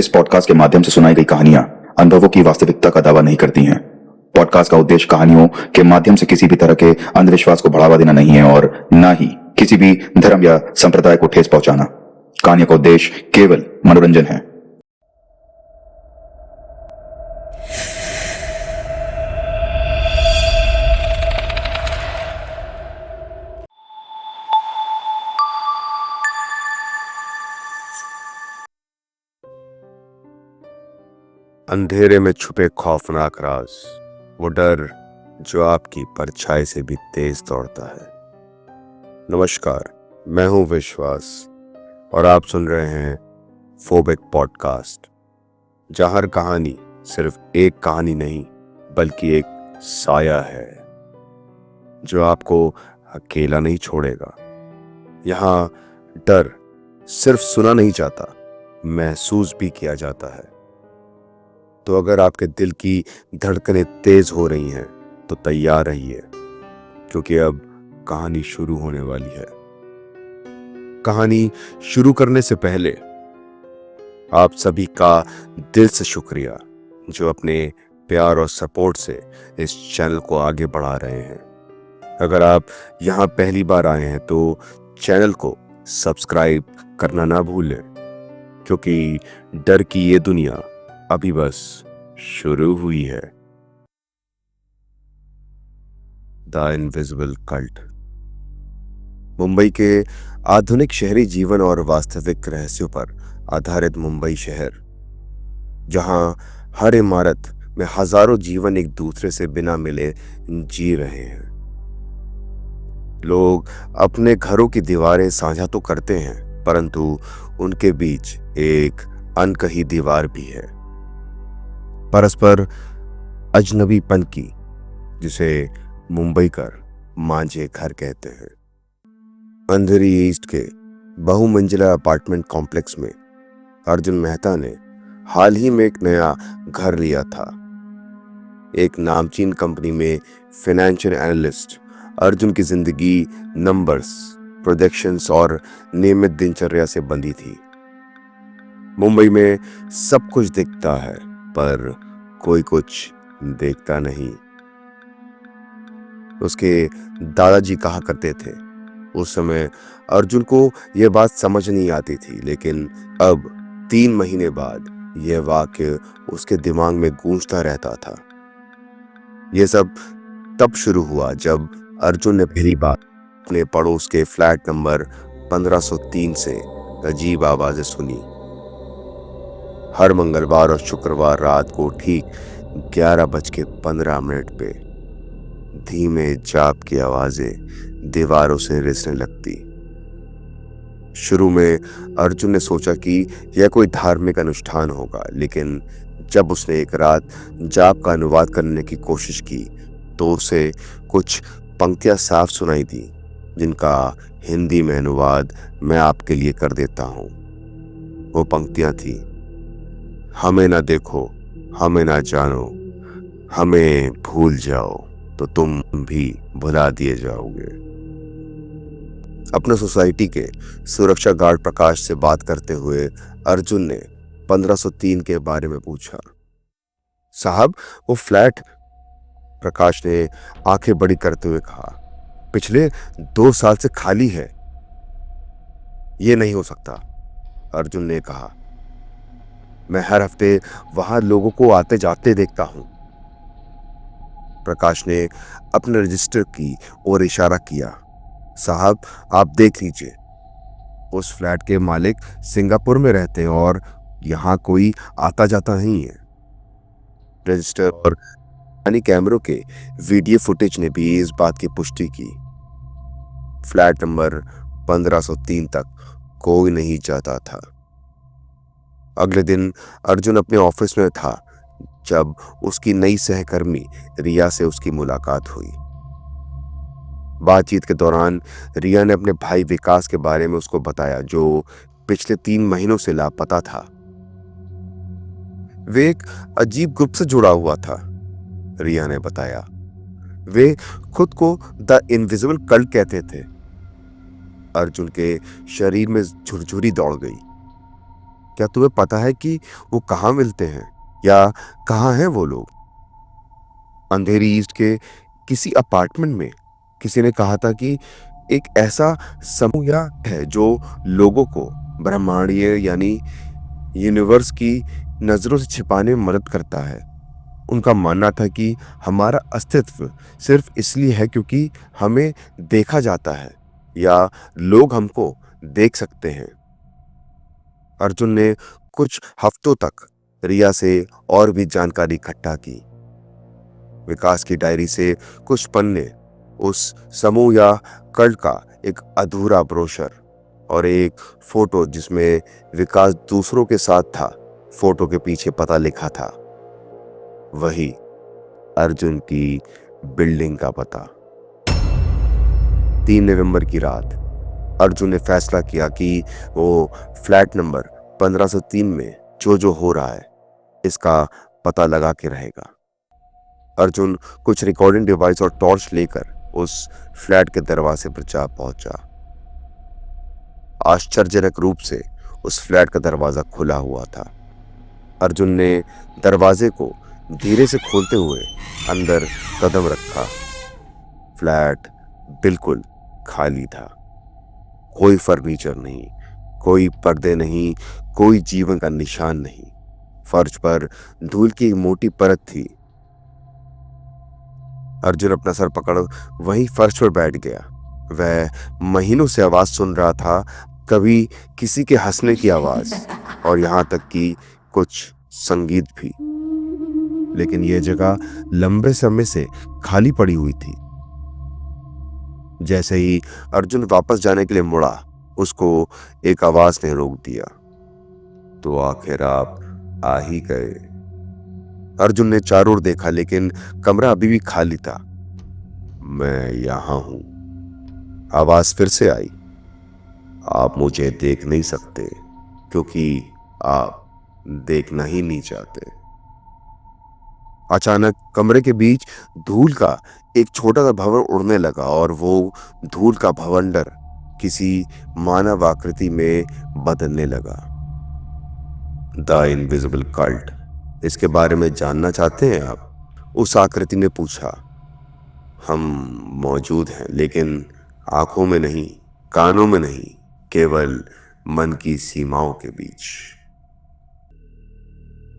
इस पॉडकास्ट के माध्यम से सुनाई गई कहानियां अनुभवों की वास्तविकता का दावा नहीं करती हैं। पॉडकास्ट का उद्देश्य कहानियों के माध्यम से किसी भी तरह के अंधविश्वास को बढ़ावा देना नहीं है और न ही किसी भी धर्म या संप्रदाय को ठेस पहुंचाना। कहानियों का उद्देश्य केवल मनोरंजन है। अंधेरे में छुपे खौफनाक राज, वो डर जो आपकी परछाई से भी तेज दौड़ता है। नमस्कार, मैं हूं विश्वास और आप सुन रहे हैं फोबिक पॉडकास्ट, जहां हर कहानी सिर्फ एक कहानी नहीं बल्कि एक साया है जो आपको अकेला नहीं छोड़ेगा। यहां डर सिर्फ सुना नहीं जाता, महसूस भी किया जाता है। तो अगर आपके दिल की धड़कनें तेज हो रही हैं तो तैयार रहिए, क्योंकि अब कहानी शुरू होने वाली है। कहानी शुरू करने से पहले आप सभी का दिल से शुक्रिया जो अपने प्यार और सपोर्ट से इस चैनल को आगे बढ़ा रहे हैं। अगर आप यहाँ पहली बार आए हैं तो चैनल को सब्सक्राइब करना ना भूलें, क्योंकि डर की ये दुनिया अभी बस शुरू हुई है। The invisible cult. मुंबई के आधुनिक शहरी जीवन और वास्तविक रहस्यों पर आधारित मुंबई शहर, जहां हर इमारत में हजारों जीवन एक दूसरे से बिना मिले जी रहे हैं। लोग अपने घरों की दीवारें साझा तो करते हैं, परंतु उनके बीच एक अनकही दीवार भी है, परस्पर अजनबीपन की, जिसे मुंबईकर मांझे घर कहते हैं। अंधेरी ईस्ट के बहुमंजिला अपार्टमेंट कॉम्प्लेक्स में अर्जुन मेहता ने हाल ही में एक नया घर लिया था। एक नामचीन कंपनी में फाइनेंशियल एनालिस्ट अर्जुन की जिंदगी नंबर्स, प्रोजेक्शंस और नियमित दिनचर्या से बंधी थी। मुंबई में सब कुछ दिखता है पर कोई कुछ देखता नहीं। उसके दादाजी कहा करते थे। उस समय अर्जुन को यह बात समझ नहीं आती थी, लेकिन अब 3 महीने बाद यह वाक्य उसके दिमाग में गूंजता रहता था। यह सब तब शुरू हुआ जब अर्जुन ने पहली बार अपने पड़ोस के फ्लैट नंबर 1503 से अजीब आवाजें सुनी। हर मंगलवार और शुक्रवार रात को ठीक 11:15 पे धीमे जाप की आवाजें दीवारों से रिसने लगती। शुरू में अर्जुन ने सोचा कि यह कोई धार्मिक अनुष्ठान होगा, लेकिन जब उसने एक रात जाप का अनुवाद करने की कोशिश की तो उसे कुछ पंक्तियां साफ सुनाई दी, जिनका हिंदी में अनुवाद मैं आपके लिए कर देता हूं। वो पंक्तियां थी: हमें ना देखो, हमें ना जानो, हमें भूल जाओ तो तुम भी भुला दिए जाओगे। अपने सोसाइटी के सुरक्षा गार्ड प्रकाश से बात करते हुए अर्जुन ने 1503 के बारे में पूछा। साहब, वो फ्लैट? प्रकाश ने आंखें बड़ी करते हुए कहा, पिछले 2 साल से खाली है। ये नहीं हो सकता, अर्जुन ने कहा। मैं हर हफ्ते वहां लोगों को आते जाते देखता हूं। प्रकाश ने अपने रजिस्टर की ओर इशारा किया। साहब, आप देख लीजिए, उस फ्लैट के मालिक सिंगापुर में रहते हैं और यहां कोई आता जाता नहीं है। रजिस्टर और कैमरों के वीडियो फुटेज ने भी इस बात की पुष्टि की। फ्लैट नंबर 1503 तक कोई नहीं जाता था। अगले दिन अर्जुन अपने ऑफिस में था जब उसकी नई सहकर्मी रिया से उसकी मुलाकात हुई। बातचीत के दौरान रिया ने अपने भाई विकास के बारे में उसको बताया, जो पिछले 3 महीनों से लापता था। वे एक अजीब ग्रुप से जुड़ा हुआ था, रिया ने बताया। वे खुद को द इनविजिबल कल्ट कहते थे। अर्जुन के शरीर में झुरझुरी दौड़ गई। क्या तुम्हें पता है कि वो कहाँ मिलते हैं या कहाँ हैं वो लोग? अंधेरी ईस्ट के किसी अपार्टमेंट में किसी ने कहा था कि एक ऐसा समूह या है जो लोगों को ब्रह्मांडीय यानी यूनिवर्स की नजरों से छिपाने में मदद करता है। उनका मानना था कि हमारा अस्तित्व सिर्फ इसलिए है क्योंकि हमें देखा जाता है या लोग हमको देख सकते हैं। अर्जुन ने कुछ हफ्तों तक रिया से और भी जानकारी इकट्ठा की। विकास की डायरी से कुछ पन्ने, उस समूह या कल्ट का एक अधूरा ब्रोशर और एक फोटो जिसमें विकास दूसरों के साथ था। फोटो के पीछे पता लिखा था, वही अर्जुन की बिल्डिंग का पता। 3 नवंबर की रात अर्जुन ने फैसला किया कि वो फ्लैट नंबर 1503 में जो हो रहा है इसका पता लगा के रहेगा। अर्जुन कुछ रिकॉर्डिंग डिवाइस और टॉर्च लेकर उस फ्लैट के दरवाजे पर जा पहुंचा। आश्चर्यजनक रूप से उस फ्लैट का दरवाजा खुला हुआ था। अर्जुन ने दरवाजे को धीरे से खोलते हुए अंदर कदम रखा। फ्लैट बिल्कुल खाली था। कोई फर्नीचर नहीं, कोई पर्दे नहीं, कोई जीवन का निशान नहीं। फर्श पर धूल की एक मोटी परत थी। अर्जुन अपना सर पकड़ वहीं फर्श पर बैठ गया। वह महीनों से आवाज सुन रहा था, कभी किसी के हंसने की आवाज और यहां तक कि कुछ संगीत भी। लेकिन यह जगह लंबे समय से खाली पड़ी हुई थी। जैसे ही अर्जुन वापस जाने के लिए मुड़ा, उसको एक आवाज ने रोक दिया। तो आखिर आप आ ही गए। अर्जुन ने चारों ओर देखा लेकिन कमरा अभी भी खाली था। मैं यहां हूं, आवाज फिर से आई। आप मुझे देख नहीं सकते क्योंकि आप देखना ही नहीं चाहते। अचानक कमरे के बीच धूल का एक छोटा सा भवन उड़ने लगा और वो धूल का भवंडर किसी मानव आकृति में बदलने लगा। द इनविजिबल कल्ट, इसके बारे में जानना चाहते हैं आप? उस आकृति ने पूछा। हम मौजूद हैं लेकिन आंखों में नहीं, कानों में नहीं, केवल मन की सीमाओं के बीच।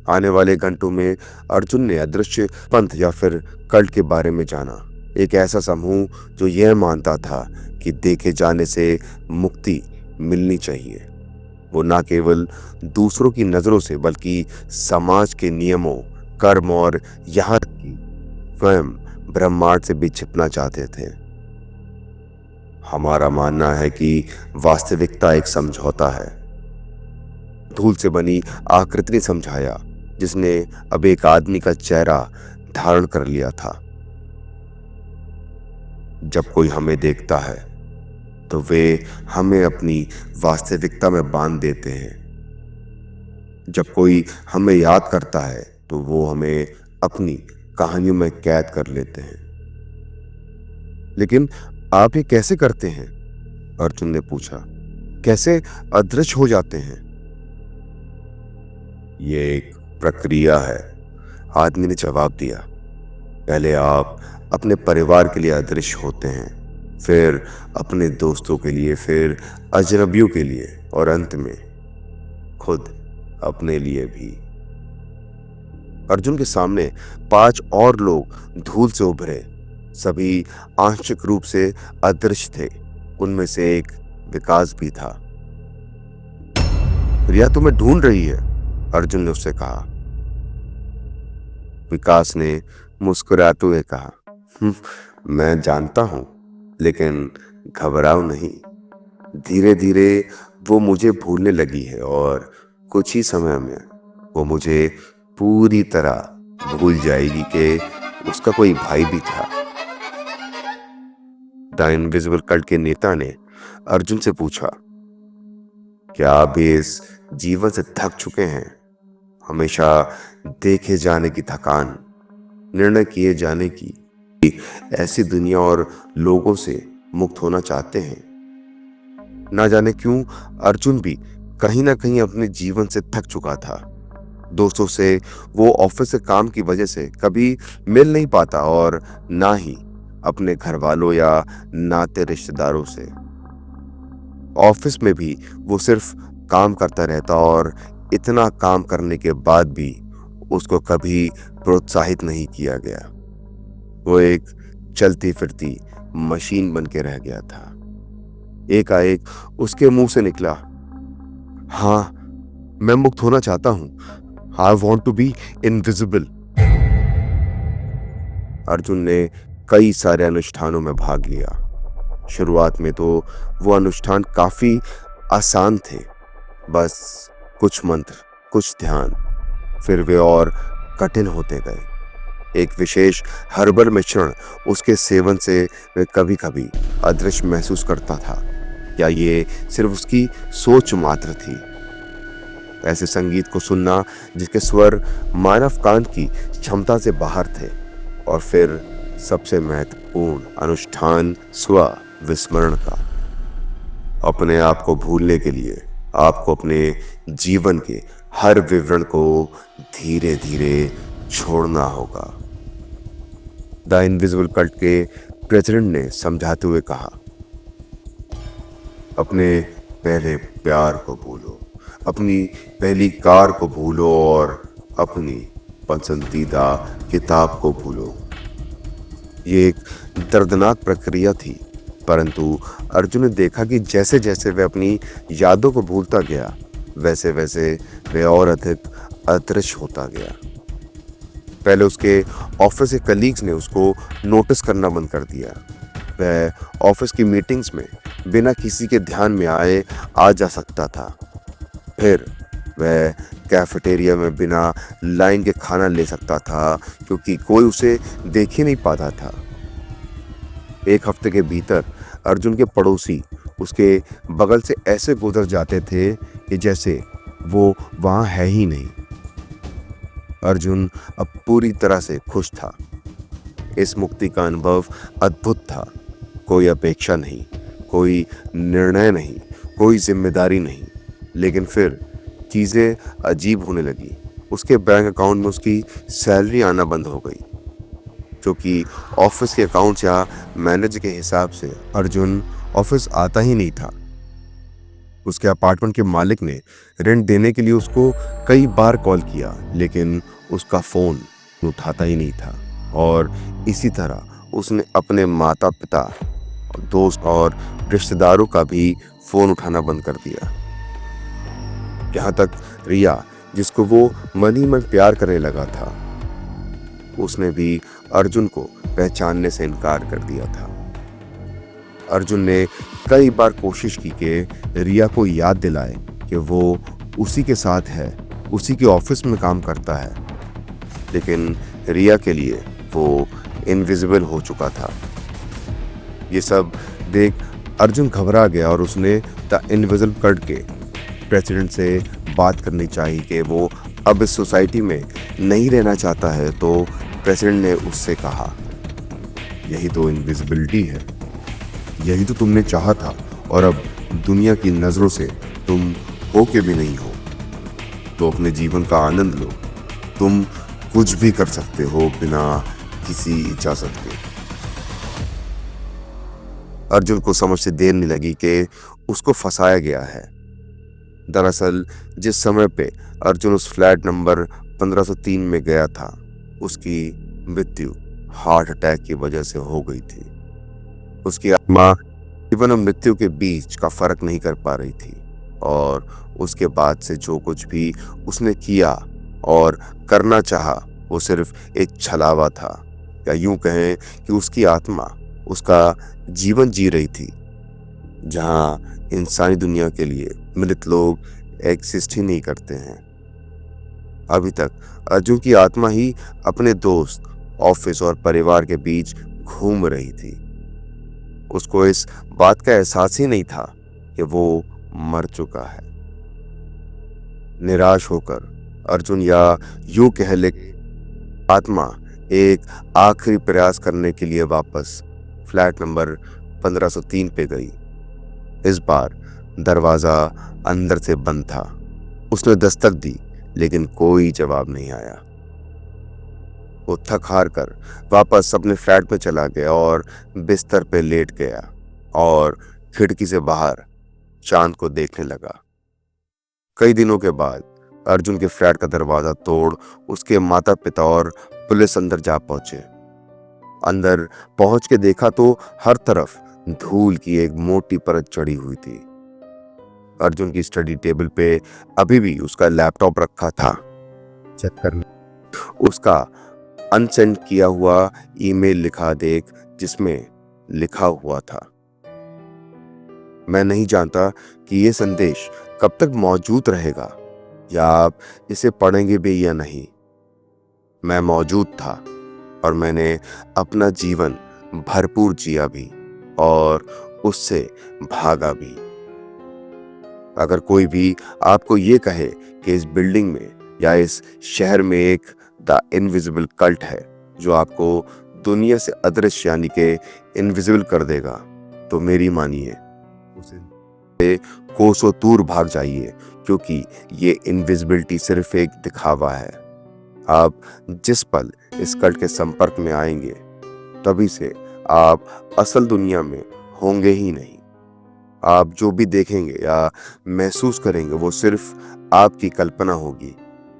आने वाले घंटों में अर्जुन ने अदृश्य पंथ या फिर कल्ट के बारे में जाना। एक ऐसा समूह जो यह मानता था कि देखे जाने से मुक्ति मिलनी चाहिए। वो न केवल दूसरों की नजरों से बल्कि समाज के नियमों, कर्म और यहाँ तक कि स्वयं ब्रह्मांड से भी छिपना चाहते थे। हमारा मानना है कि वास्तविकता एक समझौता है, धूल से बनी आकृति ने समझाया, जिसने अब एक आदमी का चेहरा धारण कर लिया था। जब कोई हमें देखता है तो वे हमें अपनी वास्तविकता में बांध देते हैं। जब कोई हमें याद करता है तो वो हमें अपनी कहानियों में कैद कर लेते हैं। लेकिन आप ये कैसे करते हैं? अर्जुन ने पूछा। कैसे अदृश्य हो जाते हैं? ये एक प्रक्रिया है, आदमी ने जवाब दिया। पहले आप अपने परिवार के लिए अदृश्य होते हैं, फिर अपने दोस्तों के लिए, फिर अजनबियों के लिए और अंत में खुद अपने लिए भी। अर्जुन के सामने 5 और लोग धूल से उभरे। सभी आंशिक रूप से अदृश्य थे। उनमें से एक विकास भी था। रिया तुम्हें ढूंढ रही है, अर्जुन ने उससे कहा। विकास ने मुस्कुराते हुए कहा, मैं जानता हूं, लेकिन घबराओ नहीं। धीरे धीरे वो मुझे भूलने लगी है और कुछ ही समय में वो मुझे पूरी तरह भूल जाएगी कि उसका कोई भाई भी था। द इनविजिबल कल्ट के नेता ने अर्जुन से पूछा, क्या आप इस जीवन से थक चुके हैं? हमेशा देखे जाने की थकान, निर्णय किए जाने की, ऐसी दुनिया और लोगों से मुक्त होना चाहते हैं? ना जाने क्यों अर्जुन भी कहीं ना कहीं अपने जीवन से थक चुका था। दोस्तों से वो ऑफिस से काम की वजह से कभी मिल नहीं पाता और ना ही अपने घर वालों या नाते रिश्तेदारों से। ऑफिस में भी वो सिर्फ काम करता रहता और इतना काम करने के बाद भी उसको कभी प्रोत्साहित नहीं किया गया। वो एक चलती फिरती मशीन बन के रह गया था। एकाएक उसके मुंह से निकला, हाँ, मैं मुक्त होना चाहता हूं। I want to be invisible. Arjun ने कई सारे अनुष्ठानों में भाग लिया। शुरुआत में तो वो अनुष्ठान काफी आसान थे, बस कुछ मंत्र, कुछ ध्यान। फिर वे और कठिन होते गए। एक विशेष हर्बल मिश्रण उसके सेवन से वे कभी कभी अदृश्य महसूस करता था, या ये सिर्फ उसकी सोच मात्र थी। ऐसे संगीत को सुनना जिसके स्वर मानव कान की क्षमता से बाहर थे। और फिर सबसे महत्वपूर्ण अनुष्ठान, स्व विस्मरण का। अपने आप को भूलने के लिए आपको अपने जीवन के हर विवरण को धीरे धीरे छोड़ना होगा। द इनविजिबल कल्ट के प्रेसिडेंट ने समझाते हुए कहा, अपने पहले प्यार को भूलो, अपनी पहली कार को भूलो और अपनी पसंदीदा किताब को भूलो। ये एक दर्दनाक प्रक्रिया थी, परंतु अर्जुन ने देखा कि जैसे जैसे वह अपनी यादों को भूलता गया, वैसे वैसे वह और अधिक अदृश्य होता गया। पहले उसके ऑफिस के कलीग्स ने उसको नोटिस करना बंद कर दिया। वह ऑफिस की मीटिंग्स में बिना किसी के ध्यान में आए आ जा सकता था। फिर वह कैफेटेरिया में बिना लाइन के खाना ले सकता था, क्योंकि कोई उसे देख ही नहीं पाता था। एक हफ्ते के भीतर अर्जुन के पड़ोसी उसके बगल से ऐसे गुजर जाते थे कि जैसे वो वहां है ही नहीं। अर्जुन अब पूरी तरह से खुश था। इस मुक्ति का अनुभव अद्भुत था। कोई अपेक्षा नहीं, कोई निर्णय नहीं, कोई जिम्मेदारी नहीं। लेकिन फिर चीजें अजीब होने लगी। उसके बैंक अकाउंट में उसकी सैलरी आना बंद हो गई, जो कि ऑफिस के अकाउंट्स या मैनेजर के हिसाब से अर्जुन ऑफिस आता ही नहीं था। उसके अपार्टमेंट के मालिक ने रेंट देने के लिए उसको कई बार कॉल किया, लेकिन उसका फोन उठाता ही नहीं था। और इसी तरह उसने अपने माता पिता, दोस्त और रिश्तेदारों का भी फोन उठाना बंद कर दिया। यहाँ तक रिया, जिसको वो मन ही मन प्यार करने लगा था, उसने भी अर्जुन को पहचानने से इनकार कर दिया था। अर्जुन ने कई बार कोशिश की कि रिया को याद दिलाए कि वो उसी के साथ है, उसी के ऑफिस में काम करता है, लेकिन रिया के लिए वो इनविजिबल हो चुका था। ये सब देख अर्जुन घबरा गया और उसने द इनविजिबल कल्ट के प्रेसिडेंट से बात करनी चाहिए कि वो अब इस सोसाइटी में नहीं रहना चाहता है। तो प्रेसिडेंट ने उससे कहा, यही तो इनविजिबिलिटी है, यही तो तुमने चाहा था और अब दुनिया की नजरों से तुम हो के भी नहीं हो। तो अपने जीवन का आनंद लो। तुम कुछ भी कर सकते हो बिना किसी इजाजत के। अर्जुन को समझते देर नहीं लगी कि उसको फंसाया गया है। दरअसल जिस समय पे अर्जुन उस फ्लैट नंबर 1503 में गया था, उसकी मृत्यु हार्ट अटैक की वजह से हो गई थी। उसकी आत्मा जीवन और मृत्यु के बीच का फर्क नहीं कर पा रही थी, और उसके बाद से जो कुछ भी उसने किया और करना चाहा, वो सिर्फ एक छलावा था, या यूं कहें कि उसकी आत्मा उसका जीवन जी रही थी, जहां इंसानी दुनिया के लिए मृत लोग एग्जिस्ट ही नहीं करते हैं। अभी तक अर्जुन की आत्मा ही अपने दोस्त, ऑफिस और परिवार के बीच घूम रही थी। उसको इस बात का एहसास ही नहीं था कि वो मर चुका है। निराश होकर अर्जुन, या यूं कह ले आत्मा, एक आखिरी प्रयास करने के लिए वापस फ्लैट नंबर 1503 पे गई। इस बार दरवाजा अंदर से बंद था। उसने दस्तक दी लेकिन कोई जवाब नहीं आया। वो थक हार कर वापस अपने फ्लैट में चला गया और बिस्तर पे लेट गया और खिड़की से बाहर चांद को देखने लगा। कई दिनों के बाद अर्जुन के फ्लैट का दरवाजा तोड़ उसके माता पिता और पुलिस अंदर जा पहुंचे। अंदर पहुंच के देखा तो हर तरफ धूल की एक मोटी परत चढ़ी हुई थी। अर्जुन की स्टडी टेबल पे अभी भी उसका लैपटॉप रखा था। चेक करने उसका अनसेंड किया हुआ ईमेल लिखा देख, जिसमें लिखा हुआ था, मैं नहीं जानता कि ये संदेश कब तक मौजूद रहेगा या आप इसे पढ़ेंगे भी या नहीं। मैं मौजूद था और मैंने अपना जीवन भरपूर जिया भी और उससे भागा भी। अगर कोई भी आपको ये कहे कि इस बिल्डिंग में या इस शहर में एक द इनविजिबल कल्ट है जो आपको दुनिया से अदृश्य यानी कि इनविजिबल कर देगा, तो मेरी मानिए, उसे कोसों दूर भाग जाइए, क्योंकि ये इनविजिबिलिटी सिर्फ एक दिखावा है। आप जिस पल इस कल्ट के संपर्क में आएंगे तभी से आप असल दुनिया में होंगे ही नहीं। आप जो भी देखेंगे या महसूस करेंगे वो सिर्फ आपकी कल्पना होगी,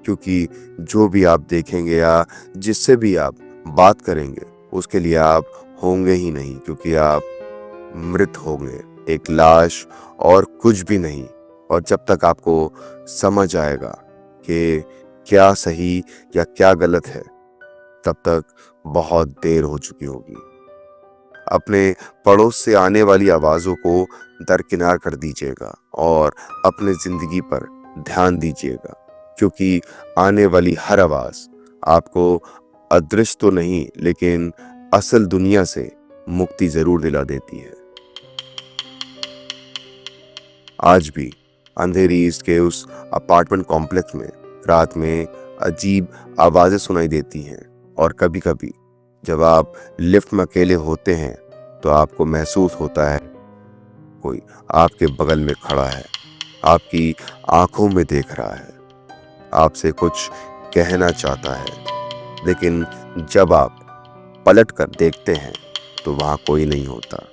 क्योंकि जो भी आप देखेंगे या जिससे भी आप बात करेंगे उसके लिए आप होंगे ही नहीं, क्योंकि आप मृत होंगे, एक लाश और कुछ भी नहीं। और जब तक आपको समझ आएगा कि क्या सही या क्या गलत है, तब तक बहुत देर हो चुकी होगी। अपने पड़ोस से आने वाली आवाज़ों को दरकिनार कर दीजिएगा और अपने ज़िंदगी पर ध्यान दीजिएगा, क्योंकि आने वाली हर आवाज़ आपको अदृश्य तो नहीं लेकिन असल दुनिया से मुक्ति ज़रूर दिला देती है। आज भी अंधेरी ईस्ट के उस अपार्टमेंट कॉम्प्लेक्स में रात में अजीब आवाज़ें सुनाई देती हैं, और कभी कभी जब आप लिफ्ट में अकेले होते हैं तो आपको महसूस होता है कोई आपके बगल में खड़ा है, आपकी आंखों में देख रहा है, आपसे कुछ कहना चाहता है। लेकिन जब आप पलट कर देखते हैं तो वहां कोई नहीं होता।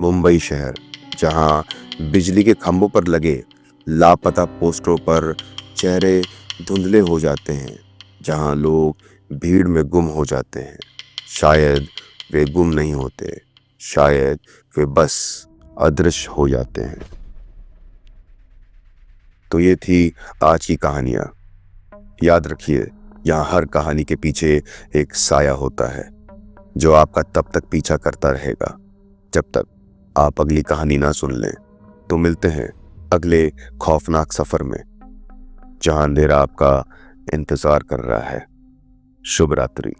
मुंबई शहर, जहां बिजली के खंभों पर लगे लापता पोस्टरों पर चेहरे धुंधले हो जाते हैं, जहां लोग भीड़ में गुम हो जाते हैं। शायद वे गुम नहीं होते, शायद वे बस अदृश्य हो जाते हैं। तो ये थी आज की कहानियां। याद रखिए, यहाँ हर कहानी के पीछे एक साया होता है जो आपका तब तक पीछा करता रहेगा जब तक आप अगली कहानी ना सुन लें। तो मिलते हैं अगले खौफनाक सफर में, जहां अंधेरा आपका इंतजार कर रहा है। शुभ रात्रि।